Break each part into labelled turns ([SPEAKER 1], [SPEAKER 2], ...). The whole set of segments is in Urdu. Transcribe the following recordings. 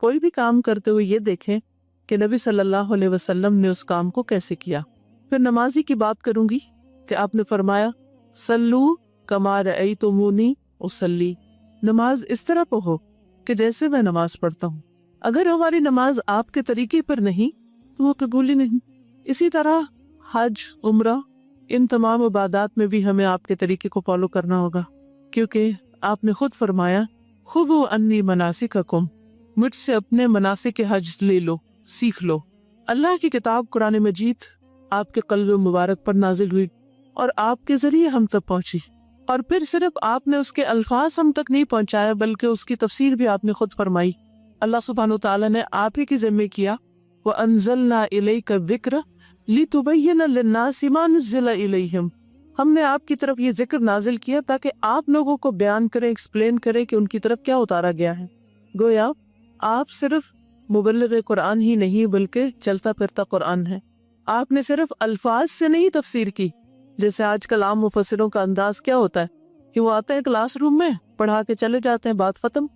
[SPEAKER 1] کوئی بھی کام کرتے ہوئے یہ دیکھیں کہ نبی صلی اللہ علیہ وسلم نے اس کام کو کیسے کیا۔ پھر نمازی کی بات کروں گی کہ آپ نے فرمایا صلو کما رأیتمونی اصلی، نماز اس طرح پڑھو کہ جیسے میں نماز پڑھتا ہوں۔ اگر ہماری نماز آپ کے طریقے پر نہیں تو وہ قبول ہی نہیں۔ اسی طرح حج، عمرہ، ان تمام عبادات میں بھی ہمیں آپ کے طریقے کو فالو کرنا ہوگا، کیونکہ آپ نے خود فرمایا خذوا عنی مناسککم، مجھ سے اپنے مناسک حج لے لو، سیکھ لو۔ اللہ کی کتاب قرآن مجید آپ کے قلب مبارک پر نازل ہوئی اور آپ کے ذریعے ہم تک پہنچی، اور پھر صرف آپ نے اس کے الفاظ ہم تک نہیں پہنچایا بلکہ اس کی تفسیر بھی آپ نے خود فرمائی۔ اللہ سبحانہ وتعالیٰ نے آپ ہی کی ذمہ کیا وَأَنزَلْنَا إِلَيْكَ الذِّكْرَ لِتُبَيِّنَ لِلنَّاسِ مَا نُزِّلَ إِلَيْهِمْ، ہم نے آپ کی طرف یہ ذکر نازل کیا تاکہ آپ لوگوں کو بیان کریں، ایکسپلین کریں کہ ان کی طرف کیا اتارا گیا ہے۔ گویا آپ صرف مبلغ قرآن ہی نہیں بلکہ چلتا پھرتا قرآن ہے۔ آپ نے صرف الفاظ سے نہیں تفسیر کی، جیسے آج کل عام مفسروں کا انداز کیا ہوتا ہے کہ وہ آتے ہیں کلاس روم میں، پڑھا کے چلے جاتے ہیں، بات ختم،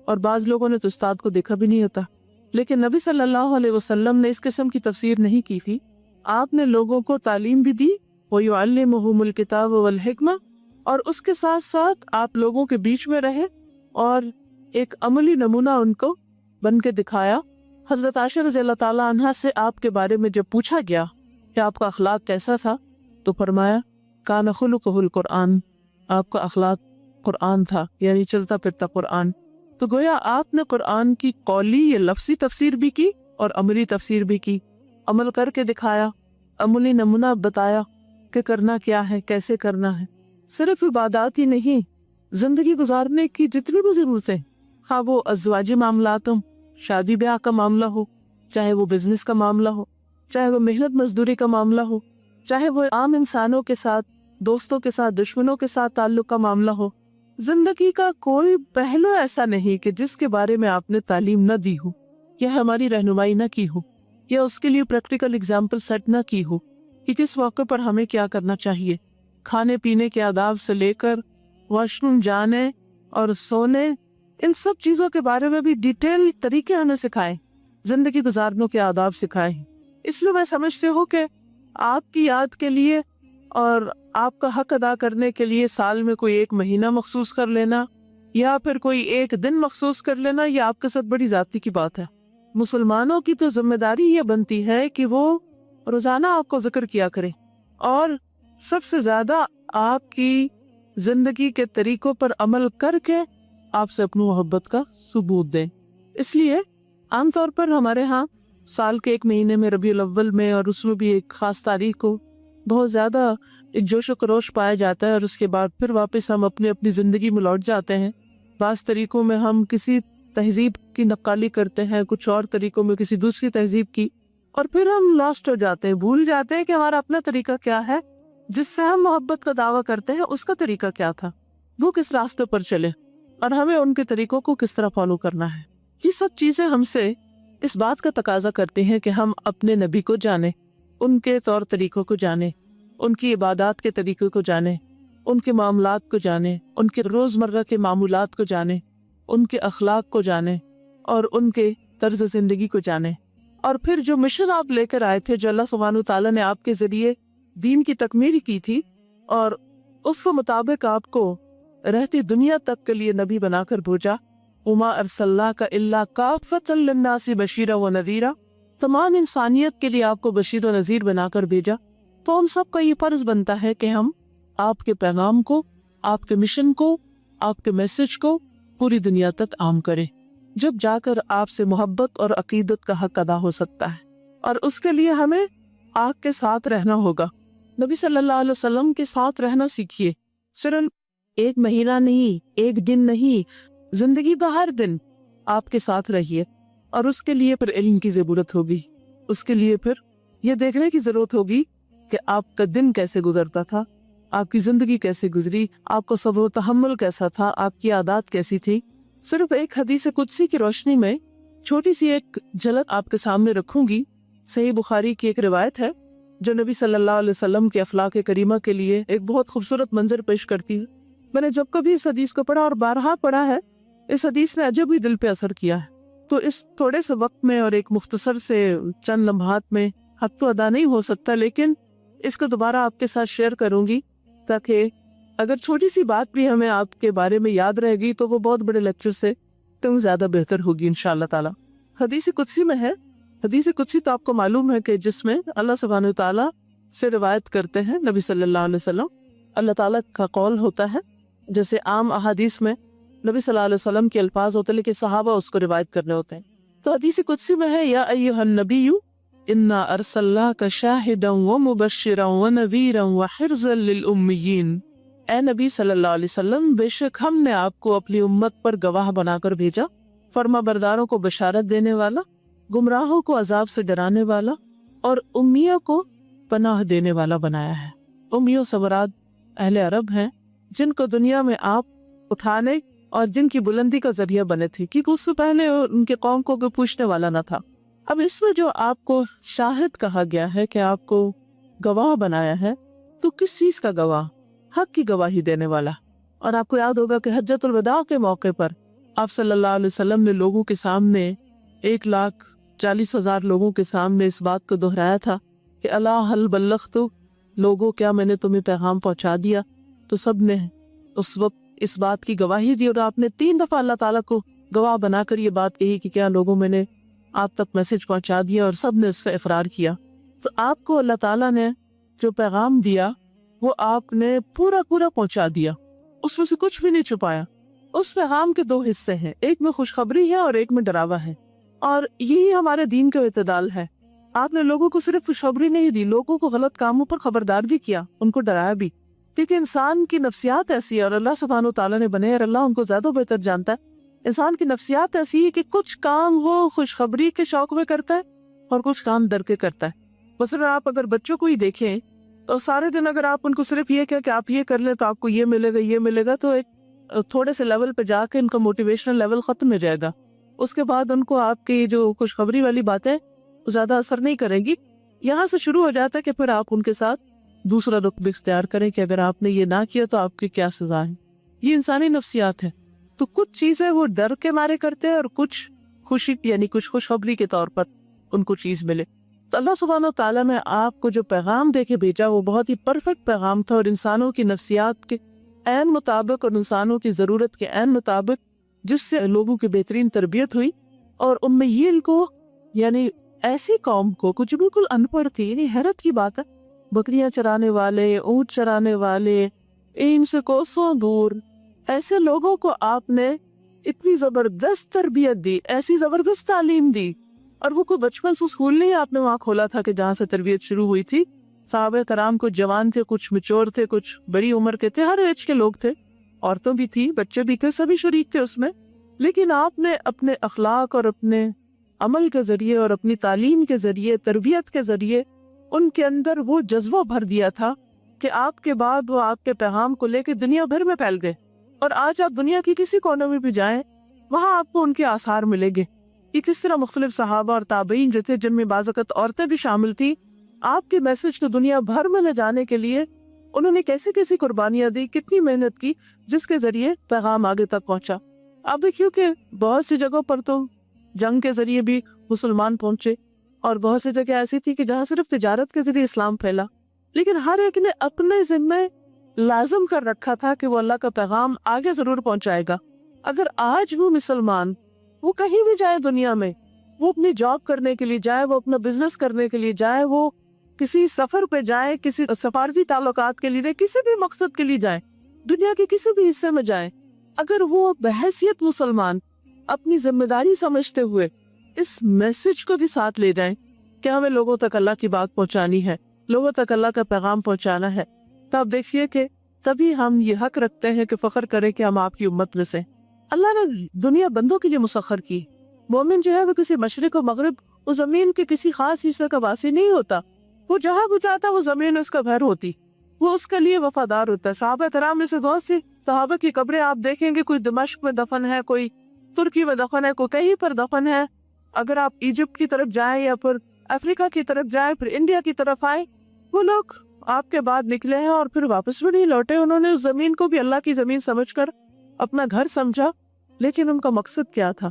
[SPEAKER 1] اور بعض لوگوں نے تو استاد کو دیکھا بھی نہیں ہوتا۔ لیکن نبی صلی اللہ علیہ وسلم نے اس قسم کی تفسیر نہیں کی تھی، آپ نے لوگوں کو تعلیم بھی دی وَيُعَلِّمُهُمُ الْكِتَابَ وَالْحِكْمَةَ، اور اس کے ساتھ ساتھ آپ لوگوں کے بیچ میں رہے اور ایک عملی نمونہ ان کو بن کے دکھایا۔ حضرت عائشہ رضی اللہ تعالیٰ عنہا سے آپ کے بارے میں جب پوچھا گیا کہ آپ کا اخلاق کیسا تھا تو فرمایا کان خلقہ القرآن، آپ کا اخلاق قرآن تھا، یعنی چلتا پھرتا قرآن۔ تو گویا آپ نے قرآن کی قولی یا لفظی تفسیر بھی کی اور عملی تفسیر بھی کی، عمل کر کے دکھایا، عملی نمونہ بتایا کہ کرنا کیا ہے، کیسے کرنا ہے۔ صرف عبادات ہی نہیں، زندگی گزارنے کی جتنی بھی ضرورتیں، خواہ وہ ازواجی معاملات ہوں، شادی بیاہ کا معاملہ ہو، چاہے وہ بزنس کا معاملہ ہو، چاہے وہ محنت مزدوری کا معاملہ ہو، چاہے وہ عام انسانوں کے ساتھ، دوستوں کے ساتھ، دشمنوں کے ساتھ تعلق کا معاملہ ہو، زندگی کا کوئی پہلو ایسا نہیں کہ جس کے بارے میں آپ نے تعلیم نہ دی ہو، یا ہماری رہنمائی نہ کی ہو، یا اس کے لیے پریکٹیکل اگزامپل سیٹ نہ کی ہو کہ کس موقع پر ہمیں کیا کرنا چاہیے۔ کھانے پینے کے آداب سے لے کر واش روم جانے اور سونے، ان سب چیزوں کے بارے میں بھی ڈیٹیل طریقے ہمیں سکھائے، زندگی گزارنے کے آداب سکھائے۔ اس لیے میں سمجھتی ہوں کہ آپ کی یاد کے لیے اور آپ کا حق ادا کرنے کے لیے سال میں کوئی ایک مہینہ مخصوص کر لینا یا پھر کوئی ایک دن مخصوص کر لینا، یہ آپ کے ساتھ بڑی ذاتی کی بات ہے۔ مسلمانوں کی تو ذمہ داری یہ بنتی ہے کہ وہ روزانہ آپ کو ذکر کیا کرے اور سب سے زیادہ آپ کی زندگی کے طریقوں پر عمل کر کے آپ سے اپنی محبت کا ثبوت دیں۔ اس لیے عام طور پر ہمارے ہاں سال کے ایک مہینے میں ربیع الاول میں، اور اس میں بھی ایک خاص تاریخ کو بہت زیادہ ایک جوش و خروش پایا جاتا ہے، اور اس کے بعد پھر واپس ہم اپنی زندگی میں لوٹ جاتے ہیں۔ بعض طریقوں میں ہم کسی تہذیب کی نقالی کرتے ہیں، کچھ اور طریقوں میں کسی دوسری تہذیب کی، اور پھر ہم لاسٹ ہو جاتے ہیں، بھول جاتے ہیں کہ ہمارا اپنا طریقہ کیا ہے، جس سے ہم محبت کا دعویٰ کرتے ہیں اس کا طریقہ کیا تھا، وہ کس راستے پر چلے اور ہمیں ان کے طریقوں کو کس طرح فالو کرنا ہے۔ یہ سب چیزیں ہم سے اس بات کا تقاضا کرتی ہیں کہ ہم اپنے نبی کو جانیں، ان کے طور طریقوں کو جانیں، ان کی عبادات کے طریقوں کو جانیں، ان کے معاملات کو جانیں، ان کے روزمرہ کے معمولات کو جانیں، ان کے اخلاق کو جانیں اور ان کے طرز زندگی کو جانیں۔ اور پھر جو مشن آپ لے کر آئے تھے، جو اللہ سبحانہ تعالیٰ نے آپ کے ذریعے دین کی تکمیل کی تھی، اور اس کے مطابق آپ کو رہتی دنیا تک کے لیے نبی بنا کر بھیجا، وما ارسلناک الا کافۃ للناس بشیرا ونذیرا، تمام انسانیت کے لیے آپ کو بشیر و نذیر بنا کر بھیجا، تو ہم سب کا یہ فرض بنتا ہے کہ ہم آپ کے پیغام کو، آپ کے مشن کو، آپ کے میسج کو پوری دنیا تک عام کریں، جب جا کر آپ سے محبت اور عقیدت کا حق ادا ہو سکتا ہے۔ اور اس کے لیے ہمیں آپ کے ساتھ رہنا ہوگا، نبی صلی اللہ علیہ وسلم کے ساتھ رہنا سیکھیے، صرف ایک مہینہ نہیں، ایک دن نہیں، زندگی کا ہر دن آپ کے ساتھ رہیے۔ اور اس کے لیے پھر علم کی ضرورت ہوگی، اس کے لیے پھر یہ دیکھنے کی ضرورت ہوگی کہ آپ کا دن کیسے گزرتا تھا، آپ کی زندگی کیسے گزری، آپ کو صبر و تحمل کیسا تھا، آپ کی عادات کیسی تھی۔ صرف ایک حدیث قدسی کی روشنی میں چھوٹی سی ایک جھلک آپ کے سامنے رکھوں گی۔ صحیح بخاری کی ایک روایت ہے جو نبی صلی اللہ علیہ وسلم کے اخلاق کریمہ کے لیے ایک بہت خوبصورت منظر پیش کرتی ہے۔ میں نے جب کبھی اس حدیث کو پڑھا اور بارہا پڑھا ہے، اس حدیث نے عجب ہی دل پہ اثر کیا ہے۔ تو اس تھوڑے سے وقت میں اور ایک مختصر سے چند لمحات میں حق تو ادا نہیں ہو سکتا، لیکن اس کو دوبارہ آپ کے ساتھ شیئر کروں گی تاکہ اگر چھوٹی سی بات بھی ہمیں آپ کے بارے میں یاد رہے گی تو وہ بہت بڑے لیکچر سے تم زیادہ بہتر ہوگی انشاءاللہ تعالی۔ حدیث قدسی میں ہے، حدیث قدسی تو آپ کو معلوم ہے کہ جس میں اللہ سبحانہ وتعالیٰ سے روایت کرتے ہیں نبی صلی اللہ علیہ وسلم، اللہ تعالیٰ کا قول ہوتا ہے۔ جیسے عام احادیث میں نبی صلی اللہ علیہ وسلم کے الفاظ ہوتے ہیں لیکن صحابہ اس کو روایت کرنے ہوتے ہیں۔ تو حدیث قدسی میں ہے یا ایھا النبی انا ارسلناک شاہدا ومبشرا ونذیرا وحرزا للأمیین، اے نبی صلی اللہ علیہ وسلم، بے شک ہم نے آپ کو اپنی امت پر گواہ بنا کر بھیجا، فرما برداروں کو بشارت دینے والا، گمراہوں کو عذاب سے ڈرانے والا، اور امیوں کو پناہ دینے والا بنایا ہے۔ امیوں سے مراد اہل عرب ہیں جن کو دنیا میں آپ اٹھانے اور جن کی بلندی کا ذریعہ بنے تھے، کیونکہ اس سے پہلے ان کے قوم کو کوئی پوچھنے والا نہ تھا۔ اب اس میں جو آپ کو شاہد کہا گیا ہے کہ آپ کو گواہ بنایا ہے، تو کس چیز کا گواہ؟ حق کی گواہی دینے والا۔ اور آپ کو یاد ہوگا کہ حجۃ الوداع کے موقع پر آپ صلی اللہ علیہ وسلم نے لوگوں کے سامنے 1,40,000 لوگوں کے سامنے اس بات کو دہرایا تھا کہ الا هل بلغت، لوگوں کیا میں نے تمہیں پیغام پہنچا دیا؟ تو سب نے اس وقت اس بات کی گواہی دی، اور آپ نے 3 دفعہ اللہ تعالیٰ کو گواہ بنا کر یہ بات کہی کہ کیا لوگوں میں نے آپ تک میسج پہنچا دیا، اور سب نے اس پہ اقرار کیا۔ تو آپ کو اللہ تعالیٰ نے جو پیغام دیا وہ آپ نے پورا پہنچا دیا، اس میں سے کچھ بھی نہیں چھپایا۔ اس پیغام کے 2 حصے ہیں، ایک میں خوشخبری ہے اور ایک میں ڈراوا ہے، اور یہی ہمارے دین کا اعتدال ہے۔ آپ نے لوگوں کو صرف خوشخبری نہیں دی، لوگوں کو غلط کاموں پر خبردار بھی کیا، ان کو ڈرایا بھی، کیونکہ انسان کی نفسیات ایسی ہے، اور اللہ سبحانہ وتعالیٰ نے بنے، اور اللہ ان کو زیادہ بہتر جانتا ہے۔ انسان کی نفسیات ایسی ہے کہ کچھ کام وہ خوشخبری کے شوق میں کرتا ہے اور کچھ کام ڈر کے کرتا ہے۔ مثلا آپ اگر بچوں کو ہی دیکھیں تو سارے دن اگر آپ ان کو صرف یہ کہہ کہ آپ یہ کر لیں تو آپ کو یہ ملے گا، تو ایک تھوڑے سے لیول پہ جا کے ان کا موٹیویشنل لیول ختم ہو جائے گا۔ اس کے بعد ان کو آپ کی جو خوشخبری والی باتیں زیادہ اثر نہیں کریں گی۔ یہاں سے شروع ہو جاتا ہے کہ پھر آپ ان کے ساتھ دوسرا رخ اختیار کریں کہ اگر آپ نے یہ نہ کیا تو آپ کی کیا سزا ہے۔ یہ انسانی نفسیات ہے۔ تو کچھ چیزیں وہ ڈر کے مارے کرتے ہیں اور کچھ خوشی یعنی کچھ خوشخبری کے طور پر ان کو چیز ملے۔ تو اللہ سبحانہ وتعالیٰ نے آپ کو جو پیغام دے کے بھیجا وہ بہت ہی پرفیکٹ پیغام تھا، اور انسانوں کی نفسیات کے عین مطابق اور انسانوں کی ضرورت کے عین مطابق، جس سے لوگوں کی بہترین تربیت ہوئی۔ اور امیین کو یعنی ایسی قوم کو کچھ بالکل ان پڑھ تھی، یعنی حیرت کی بات ہے، بکریاں چرانے والے، اونٹ چرانے والے، ان سے کوسوں دور ایسے لوگوں کو آپ نے اتنی زبردست تربیت دی، ایسی زبردست تعلیم دی، اور وہ کوئی بچپن سے اسکول نہیں آپ نے وہاں کھولا تھا کہ جہاں سے تربیت شروع ہوئی تھی۔ صحابہ کرام کچھ جوان تھے، کچھ میچور تھے، کچھ بڑی عمر کے تھے، ہر ایج کے لوگ تھے، عورتوں بھی تھی، بچے بھی تھے، سبھی شریک تھے اس میں۔ لیکن آپ نے اپنے اخلاق اور اپنے عمل کے ذریعے اور اپنی تعلیم کے ذریعے، تربیت کے ذریعے ان کے اندر وہ جذبہ بھر دیا تھا کہ آپ کے بعد وہ آپ کے پیغام کو لے کے دنیا بھر میں پھیل گئے۔ اور آج آپ دنیا کی کسی کونے میں بھی جائیں، وہاں آپ کو ان کے آثار ملیں گے کہ کس طرح مختلف صحابہ اور تابعین جو تھے، جن میں بعض اوقات عورتیں بھی شامل تھیں، آپ کے میسج کو دنیا بھر میں لے جانے کے لیے انہوں نے کیسی قربانیاں دی، کتنی محنت کی، جس کے ذریعے پیغام آگے تک پہنچا۔ اب دیکھیے کہ بہت سی جگہوں پر تو جنگ کے ذریعے بھی مسلمان پہنچے، اور بہت سی جگہ ایسی تھی کہ جہاں صرف تجارت کے ذریعے اسلام پھیلا، لیکن ہر ایک نے اپنے ذمے لازم کر رکھا تھا کہ وہ اللہ کا پیغام آگے ضرور پہنچائے گا۔ اگر آج وہ مسلمان وہ کہیں بھی جائے دنیا میں، وہ اپنی جاب کرنے کے لیے جائے، وہ اپنا بزنس کرنے کے لیے جائے، وہ کسی سفر پہ جائے، کسی سفارتی تعلقات کے لیے، کسی بھی مقصد کے لیے جائے، دنیا کے کسی بھی حصے میں جائے، اگر وہ بحیثیت مسلمان اپنی ذمہ داری سمجھتے ہوئے اس میسج کو بھی ساتھ لے جائیں کہ ہمیں لوگوں تک اللہ کی بات پہنچانی ہے، لوگوں تک اللہ کا پیغام پہنچانا ہے، تو آپ دیکھیے کہ تبھی ہم یہ حق رکھتے ہیں کہ فخر کریں کہ ہم آپ کی امت میں سے۔ اللہ نے دنیا بندوں کے لیے مسخر کی۔ مومن جو ہے وہ کسی مشرق و مغرب وہ زمین کے کسی خاص حصے کا واسی نہیں ہوتا، وہ جہاں بھی جاتا وہ زمین اس کا گھر ہوتی، وہ اس کے لیے وفادار ہوتا ہے۔ صحابہ کرام میں سے بہت سی صحابہ کی قبریں آپ دیکھیں گے، کوئی دمشق میں دفن ہے، کوئی ترکی میں دفن ہے، کوئی کہیں پر دفن ہے۔ اگر آپ ایجپٹ کی طرف جائیں یا پھر افریقہ کی طرف جائیں، پھر انڈیا کی طرف آئیں، وہ لوگ آپ کے بعد نکلے ہیں اور پھر واپس بھی نہیں لوٹے۔ انہوں نے اس زمین کو بھی اللہ کی زمین سمجھ کر اپنا گھر سمجھا، لیکن ان کا مقصد کیا تھا؟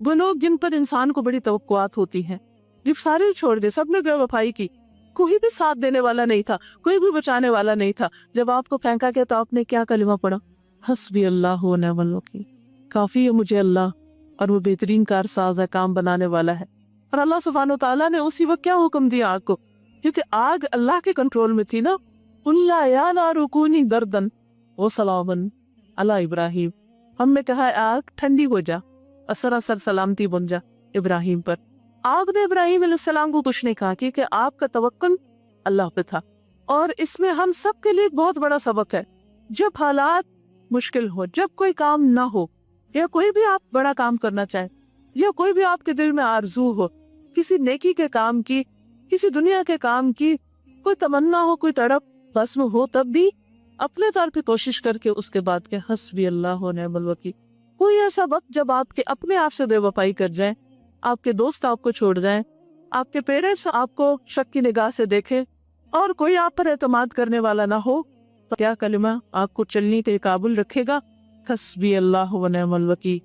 [SPEAKER 1] وہ لوگ جن پر انسان کو بڑی توقعات ہوتی ہیں، جب سارے چھوڑ دے، سب نے بے وفائی کی، کوئی بھی ساتھ دینے والا نہیں تھا، کوئی بھی بچانے والا نہیں تھا، جب آپ کو پھینکا گیا تو آپ نے کیا کلمہ پڑھا؟ حسبی اللہ و نعم الوکیل، کافی ہے مجھے اللہ، اور وہ بہترین کارساز ہے، کام بنانے والا ہے۔ اور اللہ سبحانہ و تعالیٰ نے اسی وقت کیا حکم دیا آگ کو، کیونکہ آگ اللہ کے کنٹرول میں تھی نا، قُلْ لَا يَا نَارُ كُونِي بَرْدًا وَسَلَامًا عَلَىٰ ابراہیم، ہم نے کہا آگ ٹھنڈی ہو جا اور سراسر سلامتی بن جا ابراہیم پر۔ آگ نے ابراہیم علیہ السلام کو کچھ نہیں کہا، کیونکہ آپ کا توکل اللہ پہ تھا۔ اور اس میں ہم سب کے لیے بہت بڑا سبق ہے، جب حالات مشکل ہو، جب کوئی کام نہ ہو، یا کوئی بھی آپ بڑا کام کرنا چاہیں، یا کوئی بھی آپ کے دل میں آرزو ہو، کسی نیکی کے کام کی، کسی دنیا کے کام کی، کوئی تمنا ہو، کوئی تڑپ بس میں ہو، تب بھی اپنے طور پہ کوشش کر کے اس کے بعد کہ حسبی اللہ و نعم الوکیل۔ کوئی ایسا وقت جب آپ کے اپنے آپ سے بے وفائی کر جائیں، آپ کے دوست آپ کو چھوڑ جائیں، آپ کے پیرنٹس آپ کو شک کی نگاہ سے دیکھیں، اور کوئی آپ پر اعتماد کرنے والا نہ ہو، تو کیا کلمہ آپ کو چلنے کے قابل رکھے گا؟ حسبی اللہ و نعم الوکیل۔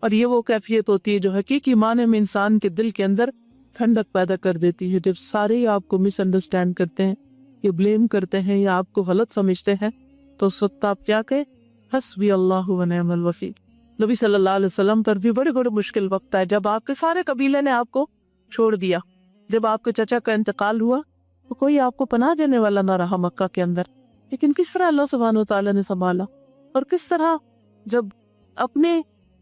[SPEAKER 1] اور یہ وہ کیفیت ہوتی ہے جو حقیقی معنی میں انسان کے دل کے اندر ٹھنڈک پیدا کر دیتی ہے۔ جب سارے ہی آپ کو مس انڈرسٹینڈ کرتے ہیں، یا بلیم کرتے ہیں، یا آپ کو غلط سمجھتے ہیں، تو اس وقت آپ کیا کہیں؟ حسبی اللہ و نعم الوکیل۔ نبی صلی اللہ علیہ وسلم پر بھی بڑے بڑے مشکل وقت آئے، جب آپ کے سارے قبیلے نے آپ کو چھوڑ دیا، جب آپ کے چچا کا انتقال ہوا تو کوئی آپ کو پناہ دینے والا نہ رہا مکہ کے اندر، لیکن کس طرح اللہ سبحانہ وتعالیٰ نے سنبھالا، اور کس طرح جب اپنے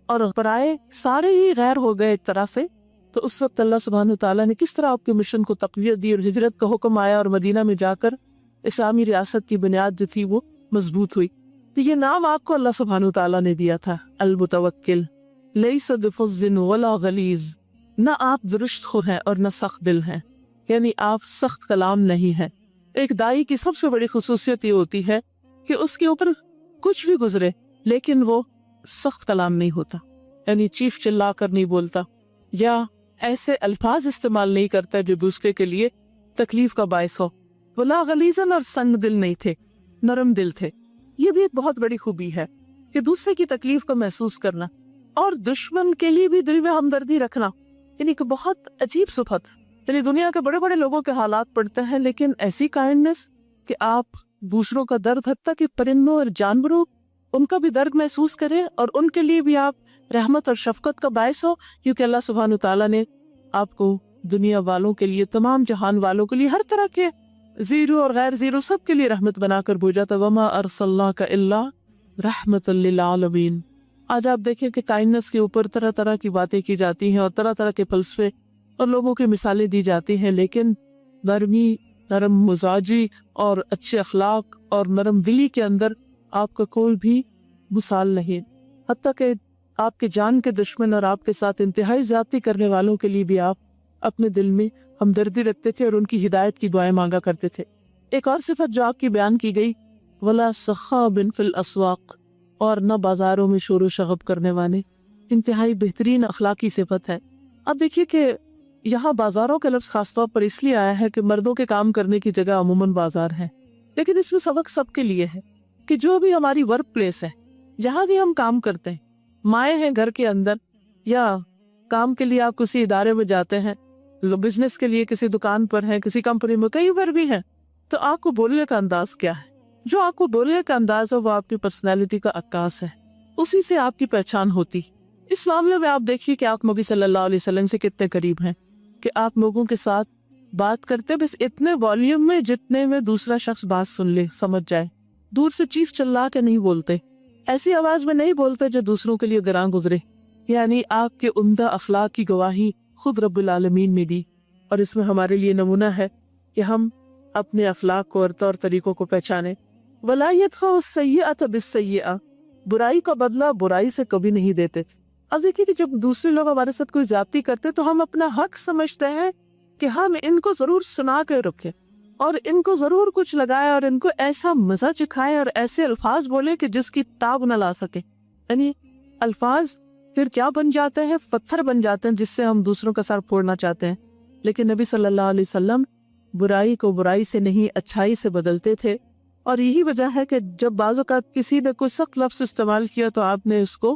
[SPEAKER 1] اور پرائے سارے ہی غیر ہو گئے ایک طرح سے، تو اس وقت اللہ سبحانہ وتعالیٰ نے کس طرح آپ کے مشن کو تقویت دی، اور ہجرت کا حکم آیا، اور مدینہ میں جا کر اسلامی ریاست کی بنیاد جو تھی وہ مضبوط ہوئی۔ تو یہ نام آپ کو اللہ سبحانہ وتعالیٰ نے دیا تھا، المتوکل، لیس بفظ ولا غلیظ، نہ آپ درشت خو ہیں اور نہ سخت دل ہیں، یعنی آپ سخت کلام نہیں ہیں۔ ایک دائی کی سب سے بڑی خصوصیت یہ ہوتی ہے کہ اس کے اوپر کچھ بھی گزرے لیکن وہ سخت کلام نہیں ہوتا، یعنی چیخ چلا کر نہیں بولتا، یا ایسے الفاظ استعمال نہیں کرتا جو دوسرے کے لیے تکلیف کا باعث ہو۔ ولا غلیظاً، اور سنگ دل نہیں تھے، نرم دل تھے۔ یہ بھی ایک بہت بڑی خوبی ہے کہ دوسرے کی تکلیف کو محسوس کرنا، اور دشمن کے لیے بھی دل میں ہمدردی رکھنا، یعنی کہ بہت عجیب صفت۔ یعنی دنیا کے بڑے بڑے لوگوں کے حالات پڑھتے ہیں، لیکن ایسی کائنڈنس کہ آپ دوسروں کا درد، حتیٰ کہ پرندوں اور جانوروں، ان کا بھی درد محسوس کریں، اور ان کے لیے بھی آپ رحمت اور شفقت کا باعث ہو، کیونکہ اللہ سبحانہ تعالیٰ نے آپ کو دنیا والوں کے لیے، تمام جہان والوں کے لیے، ہر طرح کے زیرو اور غیر زیرو سب کے لیے رحمت بنا کر بھیجا تھا۔ وما ارسلناک الا رحمۃ للعالمین۔ آج آپ دیکھیں کہ کائنڈنس کے اوپر طرح طرح کی باتیں کی جاتی ہیں، اور طرح طرح کے فلسفے اور لوگوں کی مثالیں دی جاتی ہیں، لیکن نرمی، نرم مزاجی اور اچھے اخلاق اور نرم دلی کے اندر آپ کا کوئی بھی مثال نہیں، حتیٰ کہ آپ کے جان کے دشمن اور آپ کے ساتھ انتہائی زیادتی کرنے والوں کے لیے بھی آپ اپنے دل میں ہمدردی رکھتے تھے اور ان کی ہدایت کی دعائیں مانگا کرتے تھے۔ ایک اور صفت جو آپ کی بیان کی گئی، ولا صخاب فی الاسواق، اور نہ بازاروں میں شور و شغب کرنے والے، انتہائی بہترین اخلاقی صفت ہے۔ اب دیکھیے کہ یہاں بازاروں کا لفظ خاص طور پر اس لیے آیا ہے کہ مردوں کے کام کرنے کی جگہ عموماً بازار ہے، لیکن اس میں سبق سب کے لیے ہے کہ جو بھی ہماری ورک پلیس ہے، جہاں بھی ہم کام کرتے ہیں، مائیں ہیں گھر کے اندر، یا کام کے لیے آپ کسی ادارے میں جاتے ہیں، بزنس کے لیے کسی دکان پر ہیں، کسی کمپنی میں، کہیں پر بھی ہیں، تو آپ کو بولنے کا انداز کیا ہے؟ جو آپ کو بولنے کا انداز ہے وہ آپ کی پرسنالٹی کا عکاس ہے، اسی سے آپ کی پہچان ہوتی۔ اس معاملے میں آپ دیکھیے کہ آپ نبی صلی اللہ علیہ وسلم سے کتنے قریب ہیں، کہ آپ لوگوں کے ساتھ بات کرتے بس اتنے والیوم میں جتنے میں دوسرا شخص بات سن لے، سمجھ جائے۔ دور سے چیخ چلا کے نہیں بولتے، ایسی آواز میں نہیں بولتے جو دوسروں کے لیے گراں گزرے۔ یعنی آپ کے عمدہ اخلاق کی گواہی خود رب العالمین نے دی، اور اس میں ہمارے لیے نمونہ ہے کہ ہم اپنے اخلاق کو اور طور طریقوں کو پہچانیں۔ وَلَا يَدْفَعُ السَّيِّئَةَ بِالسَّيِّئَةِ، برائی کا بدلہ برائی سے کبھی نہیں دیتے۔ اب دیکھیے کہ جب دوسرے لوگ ہمارے ساتھ کوئی زیادتی کرتے تو ہم اپنا حق سمجھتے ہیں کہ ہم ان کو ضرور سنا کے رکھیں، اور ان کو ضرور کچھ لگائے، اور ان کو ایسا مزہ چکھائے اور ایسے الفاظ بولے کہ جس کی تاب نہ لا سکے۔ یعنی الفاظ پھر کیا بن جاتے ہیں؟ پتھر بن جاتے ہیں جس سے ہم دوسروں کا سر پھوڑنا چاہتے ہیں۔ لیکن نبی صلی اللہ علیہ وسلم برائی کو برائی سے نہیں، اچھائی سے بدلتے تھے، اور یہی وجہ ہے کہ جب بعض اوقات کسی نے کوئی سخت لفظ استعمال کیا تو آپ نے اس کو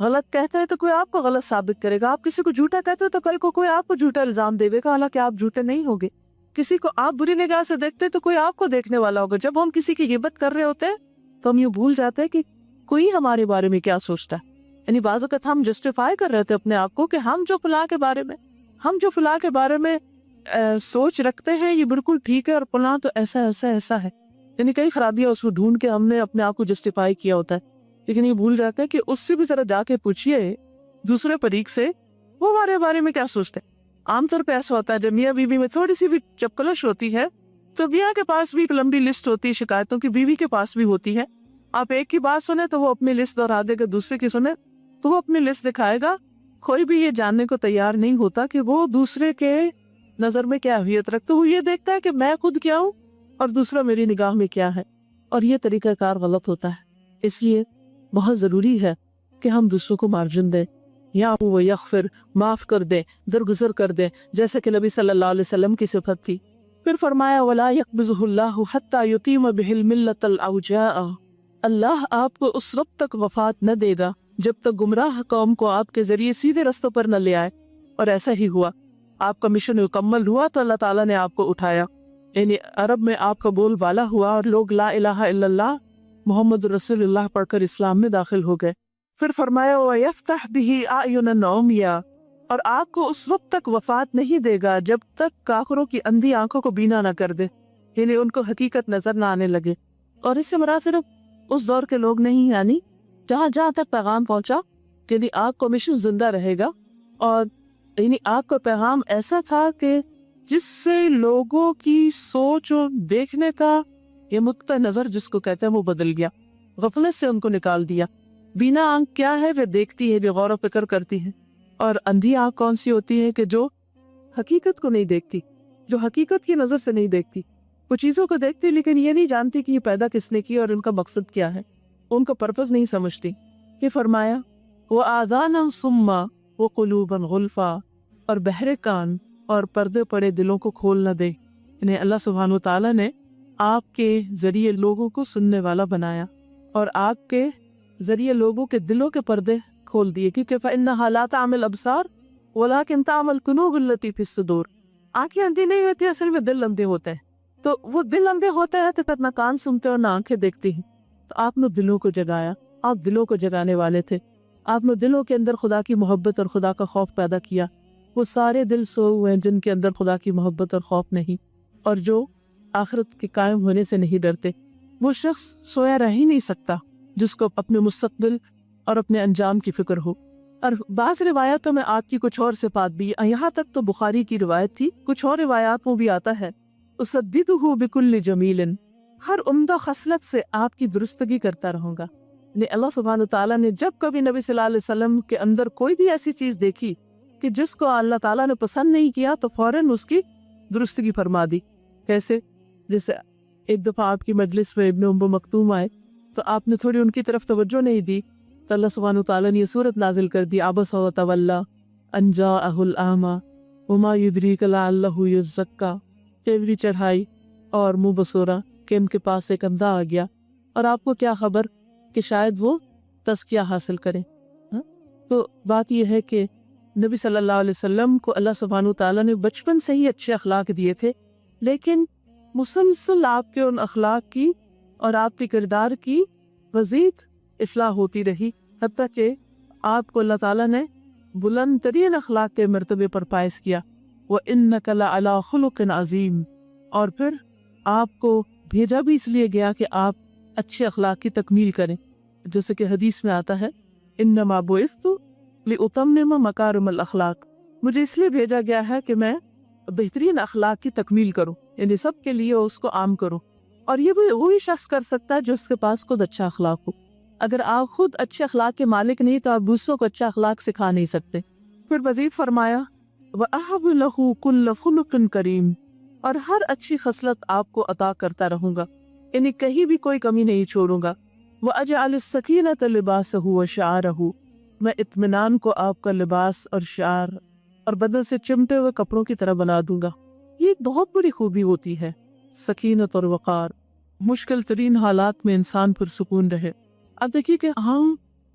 [SPEAKER 1] غلط کہتے ہیں تو کوئی آپ کو غلط ثابت کرے گا، آپ کسی کو جھوٹا کہتے ہیں تو کل کو کوئی آپ کو جھوٹا الزام دے گا، حالانکہ آپ جھوٹے نہیں ہوگے۔ کسی کو آپ بری نگاہ سے دیکھتے ہیں تو کوئی آپ کو دیکھنے والا ہوگا۔ جب ہم کسی کی غیبت کر رہے ہوتے ہیں تو ہم یہ بھول جاتے ہیں کہ کوئی ہمارے بارے میں کیا سوچتا ہے۔ یعنی بعض اوقات ہم جسٹیفائی کر رہے تھے اپنے آپ کو کہ ہم جو فلاں کے بارے میں سوچ رکھتے ہیں یہ بالکل ٹھیک ہے، اور فلاں تو ایسا ہے۔ یعنی کئی خرابیاں اس کو ڈھونڈ کے ہم نے اپنے آپ کو جسٹیفائی کیا ہوتا ہے، لیکن یہ بھول جاتے ہیں کہ اس سے بھی ذرا جا کے پوچھئے دوسرے فریق سے وہ ہمارے بارے میں کیا سوچتے ہیں۔ عام طور پہ ایسا ہوتا ہے جب میاں بیوی میں تھوڑی سی بھی چپکلش ہوتی ہے تو میاں کے پاس بھی ایک لمبی لسٹ ہوتی ہے شکایتوں کی، بیوی کے پاس بھی ہوتی ہے۔ آپ ایک کی بات سنیں تو وہ اپنی لسٹ دہرا دے گا، دوسرے کی سنیں تو وہ اپنی لسٹ دکھائے گا۔ کوئی بھی یہ جاننے کو تیار نہیں ہوتا کہ وہ دوسرے کے نظر میں کیا اہمیت رکھتا، وہ یہ دیکھتا ہے کہ میں خود کیا ہوں اور دوسرا میری نگاہ میں کیا ہے، اور یہ طریقہ کار غلط ہوتا ہے۔ اس لیے بہت ضروری ہے کہ ہم دوسروں کو مارجن دیں، یعفو و یغفر، معاف کر دیں، درگزر کر دیں، جیسے کہ نبی صلی اللہ علیہ وسلم کی صفت تھی۔ پھر فرمایا وَلَا يَقْبِضُهُ اللَّهُ حَتَّى يُتِيمَ بِهِ الْمِلَّةَ الْأَوْجَاءَ، اللہ آپ کو اس وقت تک وفات نہ دے گا جب تک گمراہ قوم کو آپ کے ذریعے سیدھے رستوں پر نہ لے آئے۔ اور ایسا ہی ہوا، آپ کا مشن مکمل ہوا تو اللہ تعالیٰ نے آپ کو اٹھایا، یعنی عرب میں آپ کا بول بالا ہوا اور لوگ لا الہ الا اللہ محمد رسول اللہ پڑھ کر اسلام میں داخل ہو گئے۔ پھر فرمایا وَيَفْتَحْ بِهِ أَعْيُنًا عُمْيًا، اور آپ کو اس وقت تک وفات نہیں دے گا جب تک کافروں کی اندھی آنکھوں کو بینا نہ کر دے، یعنی ان کو حقیقت نظر نہ آنے لگے۔ اور اس سے مراد صرف اس دور کے لوگ نہیں، یعنی جہاں جہاں تک پیغام پہنچا، یعنی آپ کا مشن زندہ رہے گا۔ اور یعنی آپ کا پیغام ایسا تھا کہ جس سے لوگوں کی سوچ اور دیکھنے کا یہ نقطہ نظر جس کو کہتے ہیں وہ بدل گیا، غفلت سے ان کو نکال دیا۔ بینا آنکھ کیا ہے؟ وہ دیکھتی ہے، بھی غور و فکر کرتی ہے۔ اور اندھی آنکھ کون سی ہوتی ہے؟ کہ جو حقیقت کو نہیں دیکھتی، جو حقیقت کی نظر سے نہیں دیکھتی، وہ چیزوں کو دیکھتی لیکن یہ نہیں جانتی کہ یہ پیدا کس نے کی اور ان کا مقصد کیا ہے، ان کا پرپس نہیں سمجھتی۔ یہ فرمایا وَآذَانًا صُمًّا وَقُلُوبًا غُلْفًا، اور بہرے کان اور پردے پڑے دلوں کو کھول نہ دے۔ یعنی اللہ سبحانہ و تعالیٰ نے آپ کے ذریعے لوگوں کو سننے والا بنایا اور آپ کے ذریعے لوگوں کے دلوں کے پردے کھول دیے، کیونکہ فَإِنَّهَا لَا تَعْمَى الْأَبْصَارُ وَلَكِنْ تَعْمَى الْقُلُوبُ الَّتِي فِي الصُّدُورِ، آنکھیں اندھی نہیں ہوتی، اصل میں دل اندھے ہوتے ہیں۔ تو وہ دل اندھے ہوتے ہیں تو پھر نہ کان سنتے اور نہ آنکھیں دیکھتی ہیں۔ تو آپ نے دلوں کو جگایا، آپ دلوں کو جگانے والے تھے، آپ نے دلوں کے اندر خدا کی محبت اور خدا کا خوف پیدا کیا۔ وہ سارے دل سوئے ہوئے ہیں جن کے اندر خدا کی محبت اور خوف نہیں، اور جو آخرت کے قائم ہونے سے نہیں ڈرتے۔ وہ شخص سویا رہ ہی نہیں سکتا جس کو اپنے مستقبل اور اپنے انجام کی فکر ہو۔ اور بعض روایتوں میں آپ کی کچھ اور صفات بھی، یہاں تک تو بخاری کی روایت تھی، کچھ اور روایات میں بھی آتا ہے اُسَدِّدُهُ بِكُلِّ جَمِيلٍ، ہر عمدہ خصلت سے آپ کی درستگی کرتا رہوں گا۔ اللہ سبحانہ تعالیٰ نے جب کبھی نبی صلی اللہ علیہ وسلم کے اندر کوئی بھی ایسی چیز دیکھی کہ جس کو اللہ تعالیٰ نے پسند نہیں کیا تو فوراً اس کی درستگی فرما دی۔ کیسے؟ جیسے ایک دفعہ آپ کی مجلس میں ابن ام مکتوم آئے تو آپ نے تھوڑی ان کی طرف توجہ نہیں دی تو اللہ سبحانہ تعالیٰ نے یہ صورت نازل کر دی عبس وتولی ان جاءہ الاعمی وما یدریک لعلہ یزکی، چیوری چڑھائی اور منہ بسورا کہ ان کے پاس ایک اندھا آ گیا اور آپ کو کیا خبر کہ شاید وہ تزکیہ حاصل کریں۔ تو بات یہ ہے کہ نبی صلی اللہ علیہ وسلم کو اللہ سبحانہ تعالیٰ نے بچپن سے ہی اچھے اخلاق دیے تھے، لیکن مسلسل آپ کے ان اخلاق کی اور آپ کے کردار کی مزید اصلاح ہوتی رہی، حتیٰ کہ آپ کو اللہ تعالیٰ نے بلند ترین اخلاق کے مرتبے پر فائز کیا۔ وَإِنَّكَ لَعَلَىٰ خُلُقٍ عَظِيمٍ، اور پھر آپ کو بھیجا بھی اس لیے گیا کہ آپ اچھے اخلاق کی تکمیل کریں، جیسے کہ حدیث میں آتا ہے انما بعثت لأتمم مکارم الاخلاق، مجھے اس لیے بھیجا گیا ہے کہ میں بہترین اخلاق کی تکمیل کروں، یعنی سب کے لیے اس کو عام کروں۔ اور یہ وہی شخص کر سکتا ہے جو اس کے پاس خود اچھا اخلاق ہو۔ اگر آپ خود اچھے اخلاق کے مالک نہیں تو آپ دوسروں کو اچھا اخلاق سکھا نہیں سکتے۔ پھر مزید فرمایا وَأَهَبُ لَهُ كُلَّ خُلُقٍ كَرِيمٍ، اور ہر اچھی خصلت آپ کو عطا کرتا رہوں گا، یعنی کہیں بھی کوئی کمی نہیں چھوڑوں گا۔ وَأَجْعَلُ السَّكِينَةَ لِبَاسَهُ وَشِعَارَهُ، میں اطمینان کو آپ کا لباس اور شعار اور بدن سے چمٹے ہوئے کپڑوں کی طرح بنا دوں گا۔ یہ ایک بہت بڑی خوبی ہوتی ہے، سکینت اور وقار، مشکل ترین حالات میں انسان پرسکون رہے۔ اب دیکھیے کہ ہم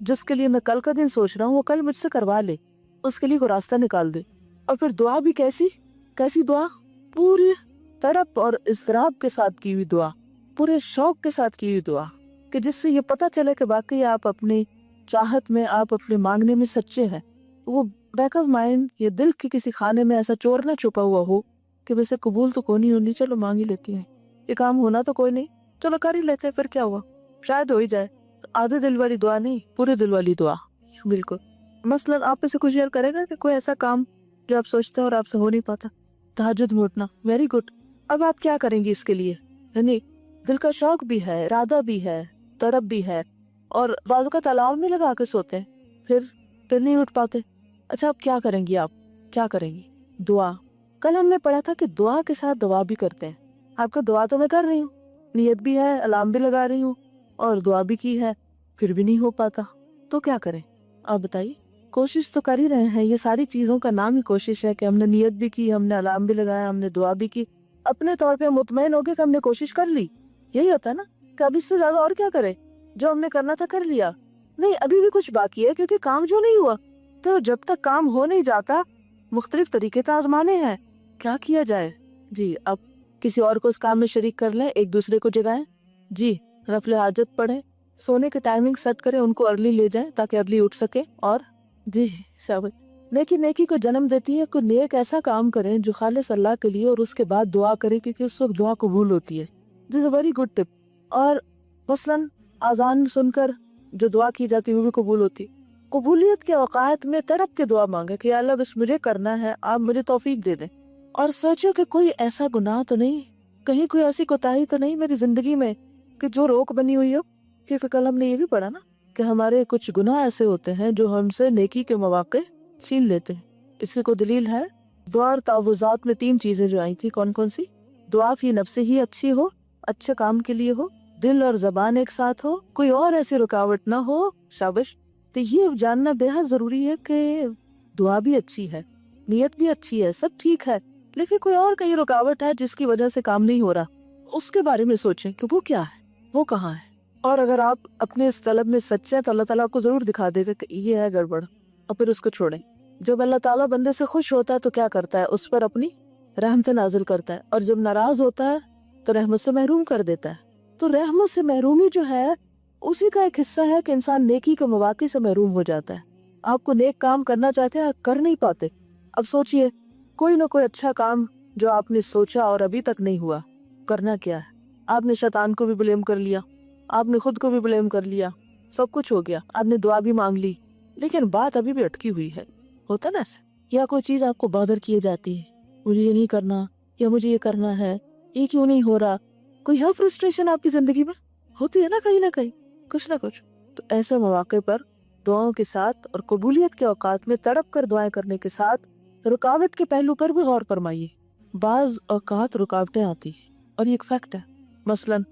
[SPEAKER 2] جس کے لیے میں کل کا دن سوچ رہا ہوں وہ کل مجھ سے کروا لے، اس کے لیے کوئی راستہ نکال دے. اور پھر دعا بھی کیسی دعا، پورے تڑپ اور اضطراب کے ساتھ کی ہوئی دعا، پورے شوق کے ساتھ کی ہوئی دعا، کہ جس سے یہ پتہ چلے کہ واقعی آپ اپنی چاہت میں، آپ اپنے مانگنے میں سچے ہیں. وہ بیک آف مائنڈ یا دل کے کسی خانے میں ایسا چور نہ چھپا ہوا ہو کہ ویسے قبول تو کوئی نہیں ہونی، چلو مانگ ہی لیتی ہیں، یہ کام ہونا تو کوئی نہیں، چلو کر ہی لیتے ہیں، پھر کیا ہوا، شاید ہو ہی جائے. آدھے دل والی دعا نہیں، پورے دل والی دعا. بالکل. مثلاً آپ میں سے کوئی شیئر کرے گا کہ کوئی ایسا کام جو آپ سوچتے ہیں اور آپ سے ہو نہیں پاتا؟ تہجد میں اٹھنا، ویری گڈ. اب آپ کیا کریں گی اس کے لیے؟ یعنی دل کا شوق بھی ہے، ارادہ بھی ہے، طرب بھی ہے، اور بعض اوقات الارم میں لگا کے سوتے ہیں، پھر نہیں اٹھ پاتے. اچھا اب کیا کریں گی آپ؟ کیا کریں گی؟ دعا. کل ہم نے پڑھا تھا کہ دعا کے ساتھ دعا بھی کرتے ہیں. آپ کا دعا تو میں کر رہی ہوں، نیت بھی ہے، الارم بھی لگا رہی ہوں، اور دعا بھی کی ہے، پھر بھی نہیں ہو پاتا، تو کیا کریں؟ آپ بتائیے. کوشش تو کر ہی رہے ہیں، یہ ساری چیزوں کا نام ہی کوشش ہے کہ ہم نے نیت بھی کی، ہم نے الارم بھی لگایا، ہم نے دعا بھی کی، اپنے طور پہ مطمئن ہو گئے کہ ہم نے کوشش کر لی. یہی ہوتا ہے نا کہ اب اس سے زیادہ اور کیا کریں، جو ہم نے کرنا تھا کر لیا. نہیں، ابھی بھی کچھ باقی ہے، کیونکہ کام جو نہیں ہوا. تو جب تک کام ہو نہیں جاتا مختلف طریقے تو آزمانے ہیں، کیا کیا جائے؟ جی اب کسی اور کو اس کام میں شریک کر لیں، ایک دوسرے کو جگائیں، جی رفل حاجت پڑھیں، سونے کے ٹائمنگ سیٹ کریں، ان کو ارلی لے جائیں تاکہ ارلی اٹھ سکے. اور جی شاباش. نیکی کو جنم دیتی ہے. کوئی نیک ایسا کام کریں جو خالص اللہ کے لیے، اور اس کے بعد دعا کریں، کیونکہ اس وقت دعا قبول ہوتی ہے. دس اے ویری گڈ ٹپ. اور مثلاً اذان سن کر جو دعا کی جاتی ہے وہ بھی قبول ہوتی. قبولیت کے اوقات میں تڑپ کے دعا مانگے کہ یا اللہ بس مجھے کرنا ہے، آپ مجھے توفیق دے دیں. اور سوچو کہ کوئی ایسا گناہ تو نہیں، کہیں کوئی ایسی کوتاہی تو نہیں میری زندگی میں کہ جو روک بنی ہوئی ہو. کیونکہ کل ہم نے یہ بھی پڑھا نا کہ ہمارے کچھ گناہ ایسے ہوتے ہیں جو ہم سے نیکی کے مواقع چھین لیتے ہیں. اس کی کوئی دلیل ہے؟ دعا اور تعوذات میں 3 چیزیں جو آئی تھی، کون کون سی؟ دعا فی نفسی ہی اچھی ہو، اچھے کام کے لیے ہو، دل اور زبان ایک ساتھ ہو، کوئی اور ایسی رکاوٹ نہ ہو. شابش. تو یہ جاننا بے حد ضروری ہے کہ دعا بھی اچھی ہے، نیت بھی اچھی ہے، سب ٹھیک ہے، لیکن کوئی اور کہیں رکاوٹ ہے جس کی وجہ سے کام نہیں ہو رہا. اس کے بارے میں سوچیں کہ وہ کیا ہے، وہ کہاں ہے. اور اگر آپ اپنے اس طلب میں سچے ہیں تو اللہ تعالیٰ آپ کو ضرور دکھا دے گا کہ یہ ہے گڑبڑ، اور پھر اس کو چھوڑیں. جب اللہ تعالیٰ بندے سے خوش ہوتا ہے تو کیا کرتا ہے؟ اس پر اپنی رحمت نازل کرتا ہے، اور جب ناراض ہوتا ہے تو رحمت سے محروم کر دیتا ہے. تو رحمت سے محرومی جو ہے اسی کا ایک حصہ ہے کہ انسان نیکی کے مواقع سے محروم ہو جاتا ہے. آپ کو نیک کام کرنا چاہتے ہیں، کر نہیں پاتے. اب سوچئے کوئی نہ کوئی اچھا کام جو آپ نے سوچا اور ابھی تک نہیں ہوا. کرنا کیا ہے؟ آپ نے شیطان کو بھی بلیم کر لیا، آپ نے خود کو بھی بلیم کر لیا، سب کچھ ہو گیا، آپ نے دعا بھی مانگ لی، لیکن بات ابھی بھی اٹکی ہوئی ہے. ہوتا نا ایسے؟ یا کوئی چیز آپ کو بادر کیے جاتی ہے، مجھے یہ نہیں کرنا، یا مجھے یہ کرنا ہے، یہ کیوں نہیں ہو رہا. کوئی ہے فرسٹریشن آپ کی زندگی میں؟ ہوتی ہے نا کہیں نہ کہیں، کچھ نہ کچھ. تو ایسے مواقع پر دعاؤں کے ساتھ اور قبولیت کے اوقات میں تڑپ کر دعائیں کرنے کے ساتھ رکاوٹ کے پہلو پر بھی غور فرمائیے. بعض اوقات رکاوٹیں آتی ہیں اور یہ ایک فیکٹ ہے. مثلاً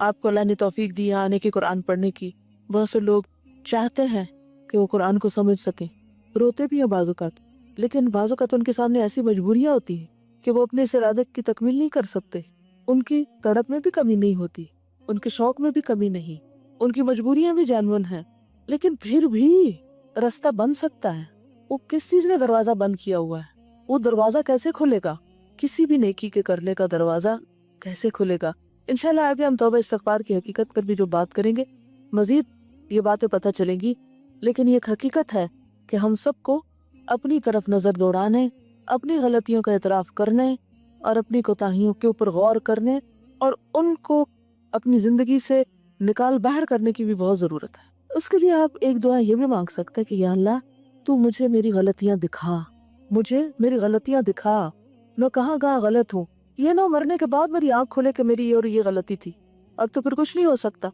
[SPEAKER 2] آپ کو اللہ نے توفیق دی آنے کی قرآن پڑھنے کی. بہت سے لوگ چاہتے ہیں کہ وہ قرآن کو سمجھ سکیں، روتے بھی ہیں بعض اوقات، لیکن بعض اوقات ان کے سامنے ایسی مجبوریاں ہوتی ہیں کہ وہ اپنے اس ارادے کی تکمیل نہیں کر سکتے. ان کی تڑپ میں بھی کمی نہیں ہوتی، ان کے شوق میں بھی کمی نہیں، ان کی مجبوریاں بھی جینون ہیں، لیکن پھر بھی راستہ بن سکتا ہے. وہ کس چیز نے دروازہ بند کیا ہوا ہے؟ وہ دروازہ کیسے کھلے گا؟ کسی بھی نیکی کے کرنے کا دروازہ کیسے کھلے گا؟ انشاءاللہ آگے ہم توبہ استغفار کی حقیقت پر بھی جو بات کریں گے، مزید یہ باتیں پتہ چلیں گی. لیکن یہ ایک حقیقت ہے کہ ہم سب کو اپنی طرف نظر دوڑانے، اپنی غلطیوں کا اعتراف کرنے اور اپنی کوتاہیوں کے اوپر غور کرنے اور ان کو اپنی زندگی سے نکال باہر کرنے کی بھی بہت ضرورت ہے. اس کے لیے آپ ایک دعا یہ بھی مانگ سکتے ہیں کہ یا اللہ تو مجھے میری غلطیاں دکھا، مجھے میری غلطیاں دکھا، میں کہاں غلط ہوں. یہ نہ مرنے کے بعد میری آنکھ کھلے کہ میری یہ اور یہ غلطی تھی، اب تو پھر کچھ نہیں ہو سکتا.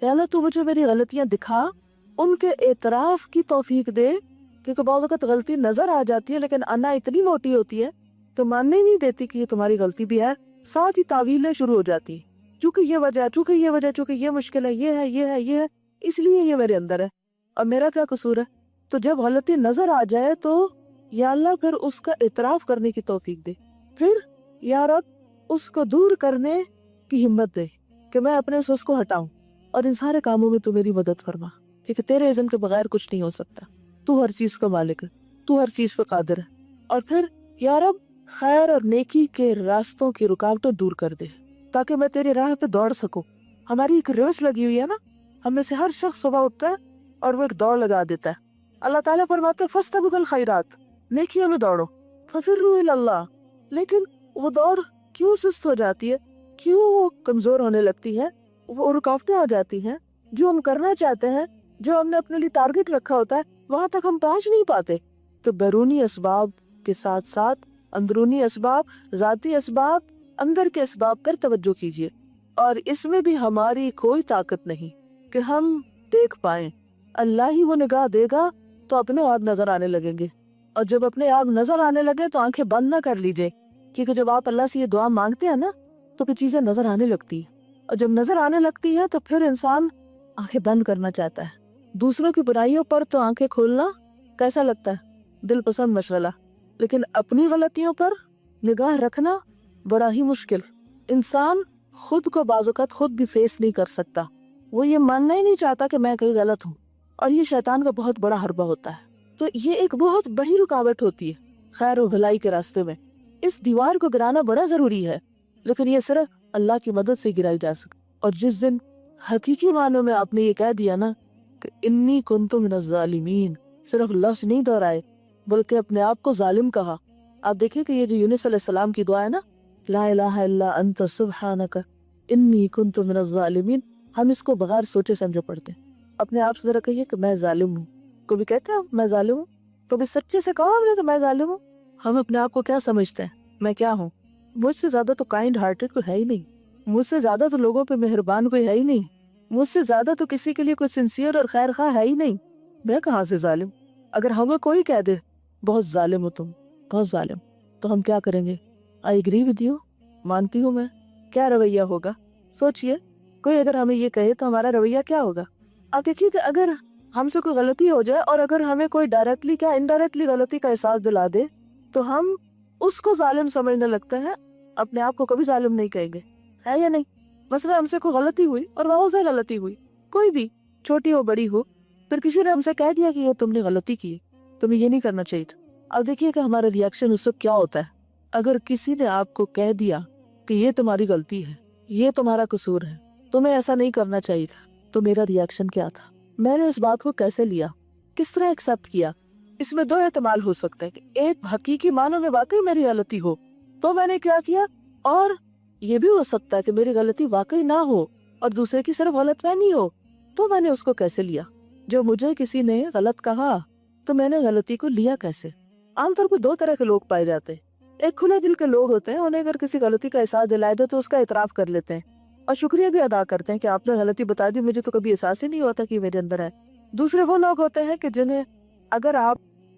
[SPEAKER 2] یا اللہ تو مجھے میری غلطیاں دکھا، ان کے اعتراف کی توفیق دے، کیونکہ بعض اوقات غلطی نظر آ جاتی ہے لیکن انا اتنی موٹی ہوتی ہے تو ماننے ہی نہیں دیتی کہ یہ تمہاری غلطی بھی ہے. ساتھ ہی تعویلیں شروع ہو جاتی ہیں، چونکہ یہ وجہ، چونکہ یہ وجہ، چونکہ یہ مشکل ہے، یہ ہے، یہ ہے، یہ ہے، اس لیے یہ میرے اندر ہے، اور میرا کیا قصور ہے. تو جب غلطی نظر آ جائے تو یا اللہ پھر اس کا اعتراف کرنے کی توفیق دے، پھر یا رب اس کو دور کرنے کی ہمت دے کہ میں اپنے سے اس کو ہٹاؤں، اور ان سارے کاموں میں تو میری مدد فرما. کہ تیرے اذن کے بغیر کچھ نہیں ہو سکتا، تو ہر چیز کا مالک ہے، تو ہر چیز پہ قادر ہے. اور پھر یا رب خیر اور نیکی کے راستوں کی رکاوٹیں دور کر دے تاکہ میں تیری راہ پہ دوڑ سکوں. ہماری ایک ریس لگی ہوئی ہے نا، ہم میں سے ہر شخص صبح اٹھتا ہے اور وہ ایک دوڑ لگا دیتا ہے. اللہ تعالیٰ فرماتے ہیں فاستبقوا الخیرات، نیکیوں میں دوڑو، ففروا الی اللہ. لیکن وہ دوڑ کیوں سست ہو جاتی ہے، کیوں وہ کمزور ہونے لگتی ہے؟ وہ رکاوٹیں آ جاتی ہیں. جو ہم کرنا چاہتے ہیں، جو ہم نے اپنے لیے ٹارگٹ رکھا ہوتا ہے، وہاں تک ہم پہنچ نہیں پاتے. تو بیرونی اسباب کے ساتھ ساتھ اندرونی اسباب، ذاتی اسباب، اندر کے اسباب پر توجہ کیجیے. اور اس میں بھی ہماری کوئی طاقت نہیں کہ ہم دیکھ پائیں. اللہ ہی وہ نگاہ دے گا تو اپنے آپ نظر آنے لگیں گے. اور جب اپنے آپ نظر آنے لگے تو آنکھیں بند نہ کر لیجئے، کیونکہ جب آپ اللہ سے یہ دعا مانگتے ہیں نا تو پھر چیزیں نظر آنے لگتی ہیں. اور جب نظر آنے لگتی ہے تو پھر انسان آنکھیں بند کرنا چاہتا ہے. دوسروں کی برائیوں پر تو آنکھیں کھولنا کیسا لگتا ہے، دل پسند مشغلہ، لیکن اپنی غلطیوں پر نگاہ رکھنا بڑا ہی مشکل. انسان خود کو بعض اوقات خود بھی فیس نہیں کر سکتا، وہ یہ ماننا ہی نہیں چاہتا کہ میں کہیں غلط ہوں، اور یہ شیطان کا بہت بڑا حربہ ہوتا ہے. تو یہ ایک بہت بڑی رکاوٹ ہوتی ہے خیر و بھلائی کے راستے میں. اس دیوار کو گرانا بڑا ضروری ہے، لیکن یہ صرف اللہ کی مدد سے گرائی جا سکتی. اور جس دن حقیقی معنوں میں آپ نے یہ کہہ دیا نا کہ انی کنت من الظالمین، صرف لفظ نہیں دہرائے بلکہ اپنے آپ کو ظالم کہا. آپ دیکھیں کہ یہ جو یونس علیہ السلام کی دعا ہے نا، لا الہ الا انت سبحانک انی کنت من الظالمین، ہم اس کو بغیر سوچے سمجھے پڑھتے ہیں. اپنے آپ سے ذرا کہیے کہ میں ظالم ہوں. کبھی کہتے ہیں میں ظالم ہوں؟ کبھی سچے سے کہو ہم نے کہ میں ظالم ہوں؟ ہم اپنے آپ کو کیا سمجھتے ہیں، میں کیا ہوں؟ مجھ سے زیادہ تو کائنڈ ہارٹڈ کوئی ہے ہی نہیں، مجھ سے زیادہ تو لوگوں پہ مہربان کوئی ہے ہی نہیں، مجھ سے زیادہ تو کسی کے لیے کوئی سنسیئر اور خیر خواہ ہے ہی نہیں. میں کہاں سے ظالم؟ اگر ہمیں کوئی کہہ دے بہت ظالم ہو تم، بہت ظالم، تو ہم کیا کریں گے؟ آئی اگری ود یو، مانتی ہوں میں. کیا رویہ ہوگا؟ سوچئے، کوئی اگر ہمیں یہ کہے تو ہمارا رویہ کیا ہوگا؟ آپ دیکھیے کہ اگر ہم سے کوئی غلطی ہو جائے اور اگر ہمیں کوئی ڈائریکٹلی کیا انڈائریکٹلی غلطی کا احساس دلا دے تو ہم اس کو ظالم سمجھنے لگتے ہیں، اپنے آپ کو کبھی ظالم نہیں کہیں گے، ہے یا نہیں؟ مثلا ہم سے کوئی غلطی ہوئی، اور وہ سے غلطی ہوئی، کوئی بھی، چھوٹی ہو بڑی ہو، پھر کسی نے ہم سے کہہ دیا کہ یہ تم نے غلطی کی، تمہیں یہ نہیں کرنا چاہیے تھا. اب دیکھیے کہ ہمارا ریاکشن اس وقت کیا ہوتا ہے. اگر کسی نے آپ کو کہہ دیا کہ یہ تمہاری غلطی ہے، یہ تمہارا قصور ہے، تمہیں ایسا نہیں کرنا چاہیے تھا، تو میرا ریاکشن کیا تھا؟ میں نے اس بات کو کیسے لیا، کس طرح ایکسپٹ کیا؟ اس میں دو احتمال ہو سکتے ہیں کہ ایک حقیقی معنوں میں واقعی میری غلطی ہو تو میں نے کیا کیا، اور یہ بھی ہو سکتا ہے کہ میری غلطی واقعی نہ ہو اور دوسرے کی صرف غلط فہمی ہو، تو میں نے اس کو کیسے لیا. جو مجھے کسی نے غلط کہا تو میں نے غلطی کو لیا کیسے؟ عام طور پر دو طرح کے لوگ پائے جاتے ہیں. ایک کھلے دل کے لوگ ہوتے ہیں، انہیں اگر کسی غلطی کا احساس دلائے دو تو اس کا اعتراف کر لیتے ہیں اور شکریہ بھی ادا کرتے ہیں کہ آپ نے غلطی بتا دی، مجھے تو کبھی احساس ہی نہیں ہوتا کہ میرے اندر ہے. دوسرے وہ لوگ ہوتے ہیں کہ جنہیں اگر آپ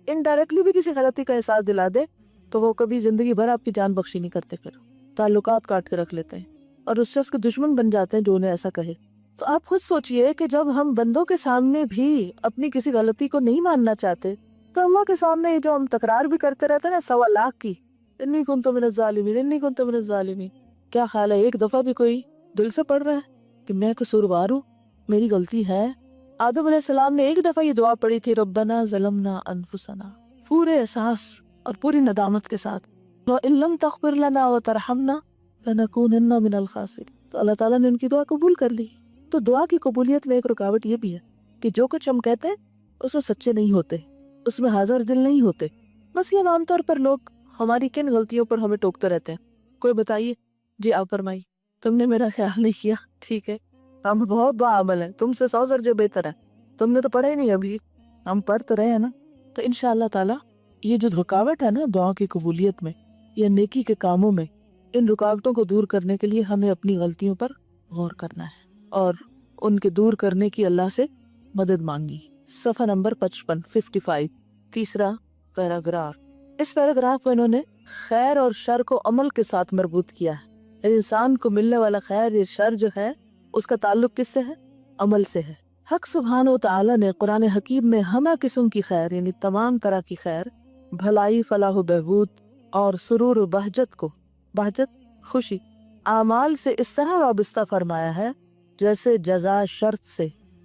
[SPEAKER 2] انڈائریکٹلی بھی کسی غلطی کا احساس دلا دے تو وہ کبھی زندگی بھر آپ کی جان بخشی نہیں کرتے، پھر تعلقات کاٹ کے رکھ لیتے ہیں اور اس شخص کے دشمن بن جاتے ہیں جو انہیں ایسا کہے. تو آپ خود سوچئے کہ جب ہم بندوں کے سامنے بھی اپنی کسی غلطی کو نہیں ماننا چاہتے تو اللہ کے سامنے یہ جو ہم تکرار بھی کرتے رہتے ہیں نا 1.25 لاکھ کی، انی کنت من الظالمین، انی کنت من الظالمین، کیا خیال ہے ایک دفعہ بھی کوئی دل سے پڑھ رہا ہے کہ میں قصوروار ہوں، میری غلطی ہے؟ آدم علیہ السلام نے ایک دفعہ یہ دعا پڑھی تھی، ربنا ظلمنا انفسنا، پورے احساس اور پوری ندامت کے ساتھ، وَإِن لَمْ تَغْفِرْ لَنَا وَتَرْحَمْنَا لَنَكُونَنَّ مِنَ الْخَاسِرِينَ. تو اللہ تعالیٰ نے ان کی دعا قبول کر لی. تو دعا کی قبولیت میں ایک رکاوٹ یہ بھی ہے کہ جو کچھ ہم کہتے ہیں اس میں سچے نہیں ہوتے، اس میں حاضر دل نہیں ہوتے. بس یہ عام طور پر لوگ ہماری کن غلطیوں پر ہمیں ٹوکتے رہتے ہیں. کوئی بتائیے، جی آپ فرمائی، تم نے میرا خیال نہیں کیا، ٹھیک ہے، ہم بہت باعمل ہیں، تم سے 100 درجے بہتر ہے، تم نے تو پڑھا ہی نہیں ابھی، ہم پڑھ تو رہے ہیں نا. تو انشاءاللہ تعالیٰ یہ جو رکاوٹ ہے نا دعا کی قبولیت میں یا نیکی کے کاموں میں، ان رکاوٹوں کو دور کرنے کے لیے ہمیں اپنی غلطیوں پر غور کرنا ہے اور ان کے دور کرنے کی اللہ سے مدد مانگی. صفحہ نمبر 55 تیسرا پیراگراف. اس پیراگراف میں انہوں نے خیر اور شر کو عمل کے ساتھ مربوط کیا ہے. انسان کو ملنے والا خیر یا شر جو ہے اس کا تعلق کس سے ہے؟ عمل سے ہے. حق سبحانہ و تعالی نے قرآن حکیم میں ہمہ قسم کی خیر یعنی تمام طرح کی خیر، بھلائی، فلاح و بہبود اور سرور و بہجت کو، بہجت خوشی، اعمال سے اس طرح وابستہ فرمایا ہے جیسے جزا شرط سے